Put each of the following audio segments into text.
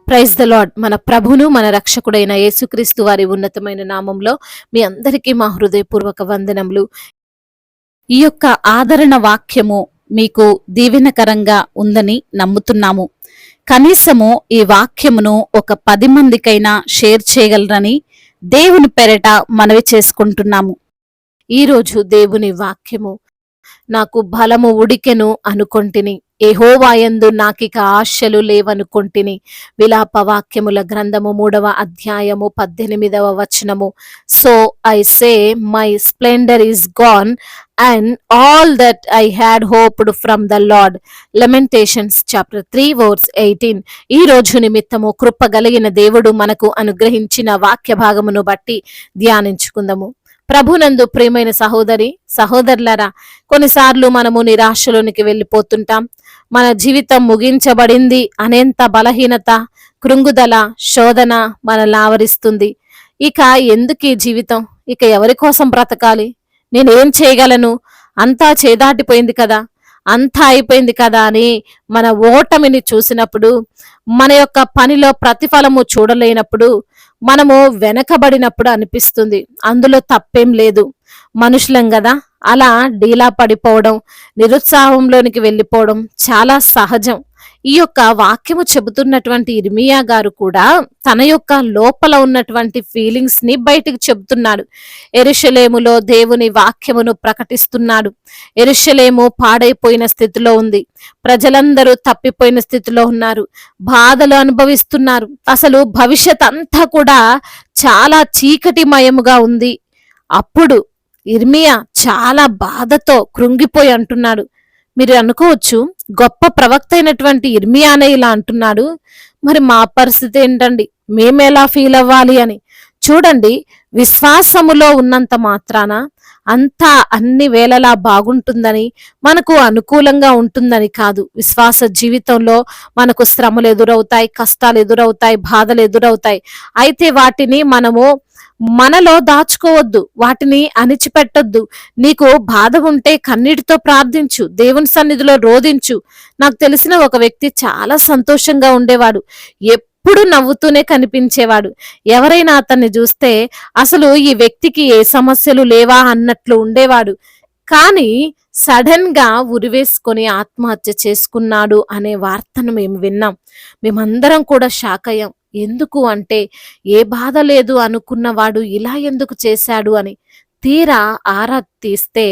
Praise the lord. మన ప్రభును మన రక్షకుడైన యేసుక్రీస్తు వారి ఉన్నతమైన నామంలో మీ అందరికీ మా హృదయపూర్వక వందనములు. ఈ యొక్క ఆదరణ వాక్యము మీకు దీవెనకరంగా ఉందని నమ్ముతున్నాము. కనీసము ఈ వాక్యమును ఒక 10 మందికైనా షేర్ చేయగలరని దేవుని పేరట మనవి చేసుకుంటున్నాము. ఈరోజు దేవుని వాక్యము, నాకు బలము ఉడికెను అనుకొంటిని, యెహోవాయందు నాకిక ఆశలు లేవనుకొంటిని. విలాప వాక్యముల గ్రంథము 3వ అధ్యాయము 18వ వచనము. So I say my splendour is gone and all that I had hoped from the Lord. Lamentations chapter 3 verse 18. ఈ రోజు నిమిత్తము కృప కలిగిన దేవుడు మనకు అనుగ్రహించిన వాక్య భాగమును బట్టి ధ్యానించుకుందాము. ప్రభునందు ప్రియమైన సహోదరి సహోదరులారా, కొన్నిసార్లు మనము నిరాశలోనికి వెళ్ళిపోతుంటాం. మన జీవితం ముగించబడింది అనేంత బలహీనత, కృంగుదల, శోధన మనల్ని ఆవరిస్తుంది. ఇక ఎందుకు ఈ జీవితం? ఇక ఎవరి కోసం బ్రతకాలి? నేనేం చేయగలను? అంతా చేదాటిపోయింది కదా, అంతా అయిపోయింది కదా అని మన ఓటమిని చూసినప్పుడు, మన యొక్క పనిలో ప్రతిఫలము చూడలేనప్పుడు, మనము వెనకబడినప్పుడు అనిపిస్తుంది. అందులో తప్పేం లేదు, మనుషులం కదా. అలా డీలా పడిపోవడం, నిరుత్సాహంలోనికి వెళ్ళిపోవడం చాలా సహజం. ఈ యొక్క వాక్యము చెబుతున్నటువంటి ఇర్మియా గారు కూడా తన యొక్క లోపల ఉన్నటువంటి ఫీలింగ్స్ ని బయటికి చెబుతున్నాడు. యెరూషలేములో దేవుని వాక్యమును ప్రకటిస్తున్నాడు. యెరూషలేము పాడైపోయిన స్థితిలో ఉంది. ప్రజలందరూ తప్పిపోయిన స్థితిలో ఉన్నారు, బాధలు అనుభవిస్తున్నారు. అసలు భవిష్యత్ అంతా కూడా చాలా చీకటిమయముగా ఉంది. అప్పుడు ఇర్మియా చాలా బాధతో కృంగిపోయి అంటున్నాడు. మీరు అనుకోవచ్చు, గొప్ప ప్రవక్త అయినటువంటి ఇర్మియానే ఇలా అంటున్నాడు, మరి మా పరిస్థితి ఏంటండి, మేమెలా ఫీల్ అవ్వాలి అని. చూడండి, విశ్వాసములో ఉన్నంత మాత్రాన అంతా అన్ని వేళలా బాగుంటుందని, మనకు అనుకూలంగా ఉంటుందని కాదు. విశ్వాస జీవితంలో మనకు శ్రమలు ఎదురవుతాయి, కష్టాలు ఎదురవుతాయి, బాధలు ఎదురవుతాయి. అయితే వాటిని మనము మనలో దాచుకోవద్దు, వాటిని అణిచిపెట్టొద్దు. నీకు బాధ ఉంటే కన్నీటితో ప్రార్థించు, దేవుని సన్నిధిలో రోదించు. నాకు తెలిసిన ఒక వ్యక్తి చాలా సంతోషంగా ఉండేవాడు, ఎప్పుడు నవ్వుతూనే కనిపించేవాడు. ఎవరైనా అతన్ని చూస్తే అసలు ఈ వ్యక్తికి ఏ సమస్యలు లేవా అన్నట్లు ఉండేవాడు. కానీ సడన్ గా ఉరివేసుకొని ఆత్మహత్య చేసుకున్నాడు అనే వార్తను మేము విన్నాం. మేమందరం కూడా షాక్ అయ్యాం. ఎందుకు అంటే, ఏ బాధ లేదు అనుకున్నవాడు ఇలా ఎందుకు చేశాడు అని. తీరా ఆరా తీస్తే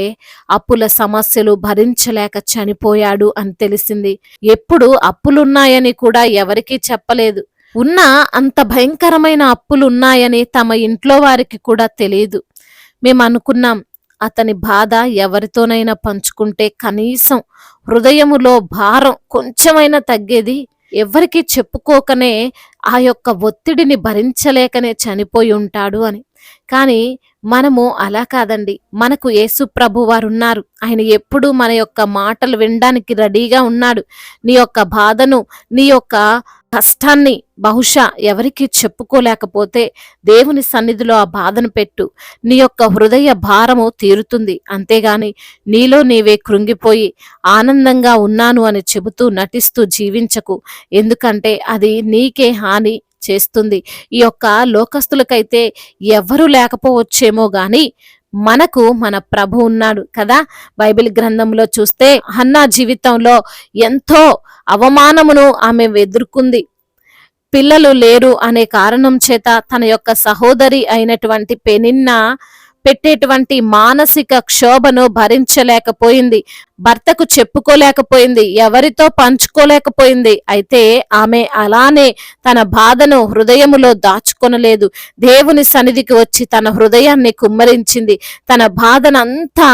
అప్పుల సమస్యలు భరించలేక చనిపోయాడు అని తెలిసింది. ఎప్పుడు అప్పులున్నాయని కూడా ఎవరికీ చెప్పలేదు. ఉన్న అంత భయంకరమైన అప్పులున్నాయని తమ ఇంట్లో వారికి కూడా తెలియదు. మేము అనుకున్నాం, అతని బాధ ఎవరితోనైనా పంచుకుంటే కనీసం హృదయములో భారం కొంచెమైనా తగ్గేది. ఎవరికి చెప్పుకోకనే ఆ యొక్క ఒత్తిడిని భరించలేకనే చనిపోయి ఉంటాడు అని. కానీ మనము అలా కాదండి. మనకు యేసు ప్రభు వారు ఉన్నారు. ఆయన ఎప్పుడూ మన యొక్క మాటలు వినడానికి రెడీగా ఉన్నాడు. నీ యొక్క బాధను, నీ యొక్క కష్టాన్ని బహుశా ఎవరికి చెప్పుకోలేకపోతే దేవుని సన్నిధిలో ఆ బాధను పెట్టు, నీ యొక్క హృదయ భారము తీరుతుంది. అంతేగాని నీలో నీవే కృంగిపోయి ఆనందంగా ఉన్నాను అని చెబుతూ నటిస్తూ జీవించకు. ఎందుకంటే అది నీకే హాని చేస్తుంది. ఈ యొక్క లోకస్తులకైతే ఎవరు లేకపోవచ్చేమో గాని మనకు మన ప్రభు ఉన్నాడు కదా. బైబిల్ గ్రంథంలో చూస్తే హన్నా జీవితంలో ఎంతో అవమానమును ఆమె ఎదుర్కొంది. పిల్లలు లేరు అనే కారణం చేత తన యొక్క సహోదరి అయినటువంటి పెనిన్నా పెట్టేటువంటి మానసిక క్షోభను భరించలేకపోయింది. భర్తకు చెప్పుకోలేకపోయింది, ఎవరితో పంచుకోలేకపోయింది. అయితే ఆమె అలానే తన బాధను హృదయములో దాచుకొనలేదు. దేవుని సన్నిధికి వచ్చి తన హృదయాన్ని కుమ్మరించింది. తన బాధనంతా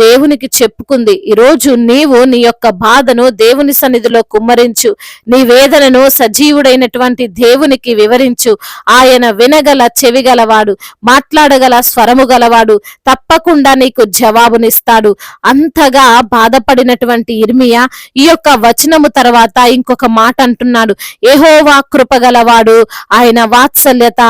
దేవునికి చెప్పుకుంది. ఈరోజు నీవు నీ యొక్క బాధను దేవుని సన్నిధిలో కుమ్మరించు. నీ వేదనను సజీవుడైనటువంటి దేవునికి వివరించు. ఆయన వినగల చెవిగలవాడు, మాట్లాడగల స్వరము గలవాడు, తప్పకుండా నీకు జవాబునిస్తాడు. అంతగా బాధపడినటువంటి ఇర్మియా ఈ యొక్క వచనము తర్వాత ఇంకొక మాట అంటున్నాడు, యెహోవా కృపగలవాడు, ఆయన వాత్సల్యత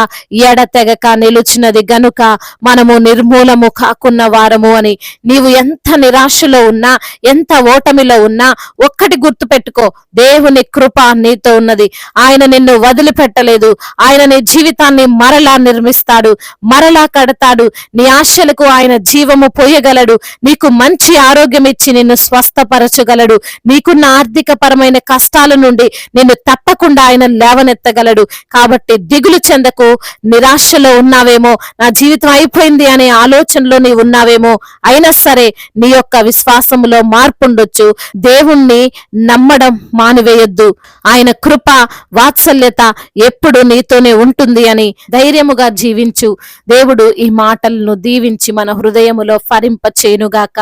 ఎడతెగక నిలుచున్నది గనుక మనము నిర్మూలము కాకున్న వారము అని. నీవు ఎంత నిరాశలో ఉన్నా, ఎంత ఓటమిలో ఉన్నా ఒక్కటి గుర్తు పెట్టుకో, దేవుని కృప నీతో ఉన్నది. ఆయన నిన్ను వదిలిపెట్టలేదు. ఆయన నీ జీవితాన్ని మరలా నిర్మిస్తాడు, మరలా కడతాడు. నీ ఆశలకు ఆయన జీవము పోయగలడు. నీకు మంచి ఆరోగ్యం ఇచ్చి నిన్ను స్వస్థపరచగలడు. నీకున్న ఆర్థిక పరమైన కష్టాల నుండి నిన్ను తప్పకుండా ఆయన లేవనెత్తగలడు. కాబట్టి దిగులు చెందకు. నిరాశలో ఉన్నావేమో, నా జీవితం అయిపోయింది అనే ఆలోచనలో నీవు ఉన్నావేమో, అయినా సరే నీ యొక్క విశ్వాసములో మార్పు ఉండొచ్చు. దేవుణ్ణి నమ్మడం మానివేయొద్దు. ఆయన కృప వాత్సల్యత ఎప్పుడు నీతోనే ఉంటుంది అని ధైర్యముగా జీవించు. దేవుడు ఈ మాటలను దీవించి మన హృదయములో ఫరింప చేయునుగాక.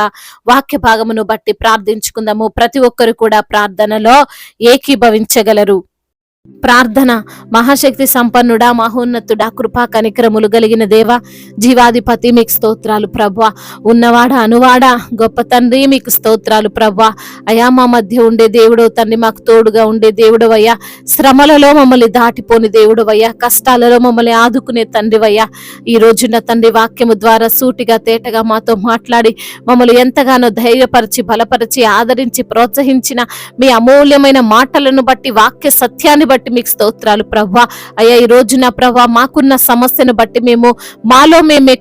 వాక్య భాగమును బట్టి ప్రార్థించుకుందాము. ప్రతి ఒక్కరు కూడా ప్రార్థనలో ఏకీభవించగలరు. ప్రార్థన. మహాశక్తి సంపన్నుడా, మహోన్నతుడా, కృపా కనికరములు కలిగిన దేవ, జీవాధిపతి మీకు స్తోత్రాలు ప్రభా. ఉన్నవాడ అనువాడ గొప్ప తండ్రి మీకు స్తోత్రాలు ప్రభా. అయా మా మధ్య ఉండే దేవుడు తండ్రి, మాకు తోడుగా ఉండే దేవుడు అయ్యా, శ్రమలలో మమ్మల్ని దాటిపోని దేవుడు అయ్యా, కష్టాలలో మమ్మల్ని ఆదుకునే తండ్రివయ్యా. ఈ రోజున తండ్రి వాక్యము ద్వారా సూటిగా తేటగా మాతో మాట్లాడి మమ్మల్ని ఎంతగానో ధైర్యపరిచి బలపరిచి ఆదరించి ప్రోత్సహించిన మీ అమూల్యమైన మాటలను బట్టి, వాక్య సత్యాన్ని బట్టి మీకు స్తోత్రాలు ప్రభా. అయ్యా ఈ రోజున ప్రభా మాకున్న సమస్యను బట్టి మేము మాలో మేమే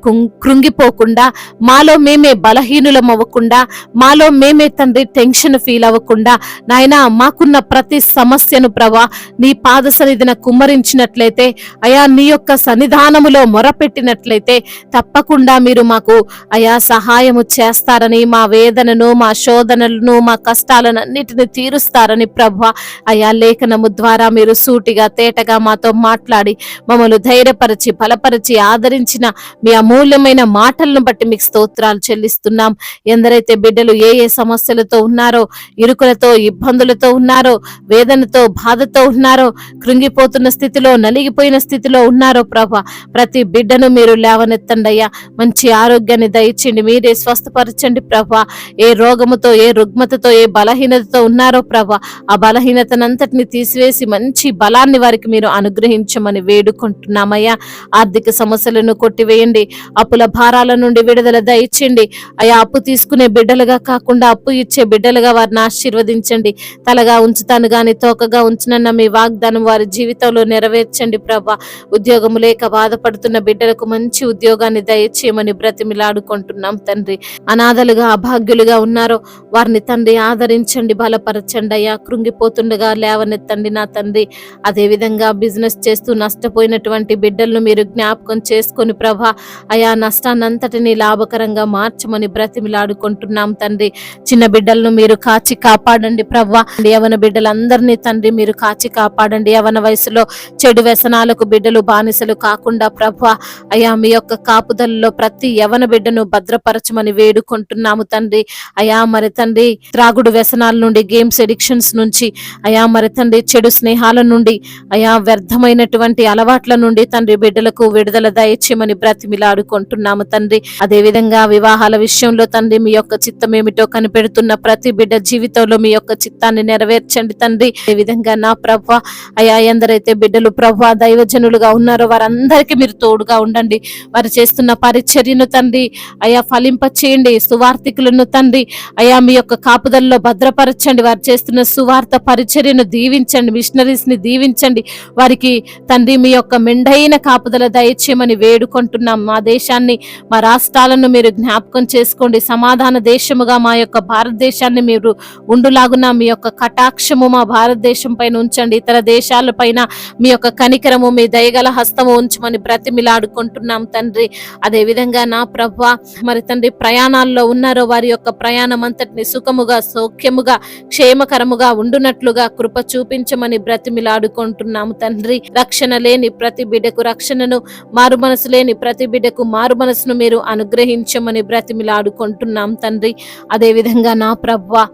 కృంగిపోకుండా, మాలో మేమే బలహీనులం అవ్వకుండా, మాలో మేమే తండ్రి టెన్షన్ ఫీల్ అవ్వకుండా, నాయన మాకున్న ప్రతి సమస్యను ప్రభా నీ పాద సన్నిధిన కుమ్మరించినట్లయితే, అయా నీ యొక్క సన్నిధానములో మొరపెట్టినట్లయితే తప్పకుండా మీరు మాకు అయా సహాయము చేస్తారని, మా వేదనను, మా శోధనలను, మా కష్టాలను అన్నిటిని తీరుస్తారని ప్రభా అయా లేఖనము ద్వారా మీరు సూటిగా తేటగా మాతో మాట్లాడి మమ్మల్ని ధైర్యపరిచి బలపరిచి ఆదరించిన మీ అమూల్యమైన మాటలను బట్టి మీకు స్తోత్రాలు చెల్లిస్తున్నాం. ఎందరైతే బిడ్డలు ఏ ఏ సమస్యలతో ఉన్నారో, ఇరుకులతో ఇబ్బందులతో ఉన్నారో, వేదనతో బాధతో ఉన్నారో, కృంగిపోతున్న స్థితిలో నలిగిపోయిన స్థితిలో ఉన్నారో ప్రభా, ప్రతి బిడ్డను మీరు లేవనెత్తండి అయ్యా. మంచి ఆరోగ్యాన్ని దయచేయండి, మీరే స్వస్థపరచండి ప్రభా. ఏ రోగముతో, ఏ రుగ్మతతో, ఏ బలహీనతతో ఉన్నారో ప్రభా, ఆ బలహీనతనంతటిని తీసివేసి మంచి బలాన్ని వారికి మీరు అనుగ్రహించమని వేడుకుంటున్నామయ్యా. ఆర్థిక సమస్యలను కొట్టివేయండి, అప్పుల భారాల నుండి విడుదల దయచేయండి అయ్యా. అప్పు తీసుకునే బిడ్డలుగా కాకుండా అప్పు ఇచ్చే బిడ్డలుగా వారిని ఆశీర్వదించండి. తలగా ఉంచుతాను గాని తోకగా ఉంచునన్న మీ వాగ్దానం వారి జీవితంలో నెరవేర్చండి ప్రభా. ఉద్యోగం లేక బాధపడుతున్న బిడ్డలకు మంచి ఉద్యోగాన్ని దయచేయమని బ్రతిమిలాడుకుంటున్నాం తండ్రి. అనాథలుగా అభాగ్యులుగా ఉన్నారో వారిని తండ్రి ఆదరించండి, బలపరచండి అయ్యా. కృంగిపోతుండగా లేవనెత్తండి నా తండ్రి. అదే విధంగా బిజినెస్ చేస్తూ నష్టపోయినటువంటి బిడ్డలను మీరు జ్ఞాపకం చేసుకొని ప్రభా అయా నష్టాన్నంతటిని లాభకరంగా మార్చమని బ్రతిమిలాడుకుంటున్నాం తండ్రి. చిన్న బిడ్డలను మీరు కాచి కాపాడండి ప్రభా. యవన బిడ్డలందరినీ తండ్రి మీరు కాచి కాపాడండి. యవన వయసులో చెడు వ్యసనాలకు బిడ్డలు బానిసలు కాకుండా ప్రభా అయా మీ యొక్క కాపుదలలో ప్రతి యవన బిడ్డను భద్రపరచమని వేడుకుంటున్నాము తండ్రి. అయా మరి తండ్రి త్రాగుడు వ్యసనాల నుండి, గేమ్స్ ఎడిక్షన్స్ నుంచి, అయా మరి తండ్రి చెడు స్నేహాల నుండి, అయా వ్యర్థమైనటువంటి అలవాట్ల నుండి తండ్రి బిడ్డలకు విడుదల దయచేయమని బ్రతిమిలాడుకుంటున్నాము తండ్రి. అదే విధంగా వివాహాల విషయంలో తండ్రి మీ యొక్క చిత్తం ఏమిటో కనిపెడుతున్న ప్రతి బిడ్డ జీవితంలో మీ యొక్క చిత్తాన్ని నెరవేర్చండి తండ్రి. ఏ విధంగా నా ప్రభా అయా ఎందరైతే బిడ్డలు ప్రభా దైవజనులుగా ఉన్నారో వారందరికీ మీరు తోడుగా ఉండండి. వారు చేస్తున్న పరిచర్యను తండ్రి అయా ఫలింప చేయండి. సువార్థికులను తండ్రి అయా మీ యొక్క కాపుదల్లో భద్రపరచండి. వారు చేస్తున్న సువార్త పరిచర్యను దీవించండి, మిషనరీస్ ని దీవించండి. వారికి తండ్రి మీ యొక్క మెండైన కాపుదల దయచేయమని వేడుకుంటున్నాం. మా దేశాన్ని, మా రాష్ట్రాలను మీరు జ్ఞాపకం చేసుకోండి. సమాధాన దేశముగా మా యొక్క భారతదేశాన్ని మీరు ఉండులాగున మీ యొక్క కటాక్షము మా భారతదేశం పైన ఉంచండి. ఇతర దేశాల పైన మీ యొక్క కనికరము, మీ దయగల హస్తము ఉంచమని బ్రతిమిలాడుకుంటున్నాం తండ్రి. అదే విధంగా నా ప్రభువా మరి తండ్రి ప్రయాణాల్లో ఉన్నారో వారి యొక్క ప్రయాణం అంతటిని సుఖముగా, సౌఖ్యముగా, క్షేమకరముగా ఉండునట్లుగా కృప చూపించమని బ్రతిమిలాడుకుంటున్నాము తండ్రి. రక్షణ లేని ప్రతి బిడ్డకు రక్షణను, మారు మనసు లేని ప్రతి బిడ్డకు మారు మనసును మీరు అనుగ్రహించమని బ్రతిమిలాడుకుంటున్నాం తండ్రి. అదే విధంగా నా ప్రభువా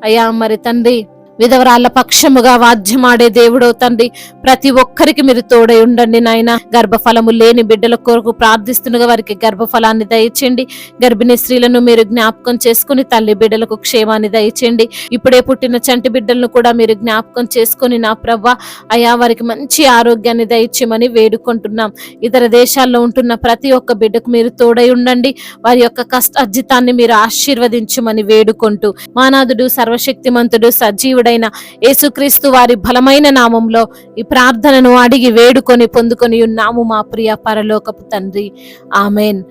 అయ్యా మరి తండ్రి విధవరాళ్ళ పక్షముగా వాద్యమాడే దేవుడో తండ్రి, ప్రతి ఒక్కరికి మీరు తోడై ఉండండి నాయన. గర్భఫలము లేని బిడ్డల కొరకు ప్రార్థిస్తుండగా వారికి గర్భఫలాన్ని దయచేయండి. గర్భిణీ స్త్రీలను మీరు జ్ఞాపకం చేసుకుని తల్లి బిడ్డలకు క్షేమాన్ని దయచేయండి. ఇప్పుడే పుట్టిన చంటి బిడ్డలను కూడా మీరు జ్ఞాపకం చేసుకుని నా ప్రవ్వ అయా వారికి మంచి ఆరోగ్యాన్ని దయచేయమని వేడుకుంటున్నాం. ఇతర దేశాల్లో ఉంటున్న ప్రతి ఒక్క బిడ్డకు మీరు తోడై ఉండండి. వారి యొక్క కష్టార్జితాన్ని మీరు ఆశీర్వదించమని వేడుకుంటూ మానాథుడు సర్వశక్తిమంతుడు సజీవుడైన యేసుక్రీస్తు వారి బలమైన నామంలో ఈ ప్రార్థనను అడిగి వేడుకొని పొందుకొని ఉన్నాము మా ప్రియ పరలోకపు తండ్రి. ఆమెన్.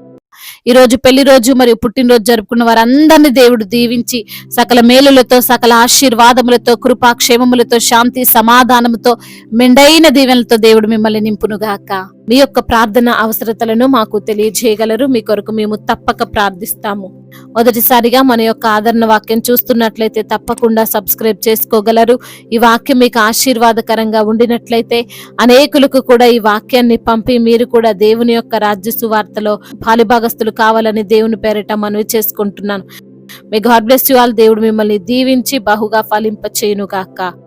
ఈ రోజు పెళ్లి రోజు మరియు పుట్టినరోజు జరుపుకున్న వారందరినీ దేవుడు దీవించి సకల మేలులతో, సకల ఆశీర్వాదములతో, కృపాక్షేమములతో, శాంతి సమాధానముతో, మెండైన దీవెనలతో దేవుడు మిమ్మల్ని నింపునుగాక. మీ యొక్క ప్రార్థన అవసరతలను మాకు తెలియజేయగలరు. మీ కొరకు మేము తప్పక ప్రార్థిస్తాము. మొదటిసారిగా మన యొక్క ఆదరణ వాక్యం చూస్తున్నట్లయితే తప్పకుండా సబ్స్క్రైబ్ చేసుకోగలరు. ఈ వాక్యం మీకు ఆశీర్వాదకరంగా ఉండినట్లయితే అనేకులకు కూడా ఈ వాక్యాన్ని పంపి మీరు కూడా దేవుని యొక్క రాజ్య సువార్తలో పాలిభాగస్తులు కావాలని దేవుని పేరిట మనవి చేసుకుంటున్నాను. May God bless you all. దేవుడు మిమ్మల్ని దీవించి బహుగా ఫలింప చేయును గాక.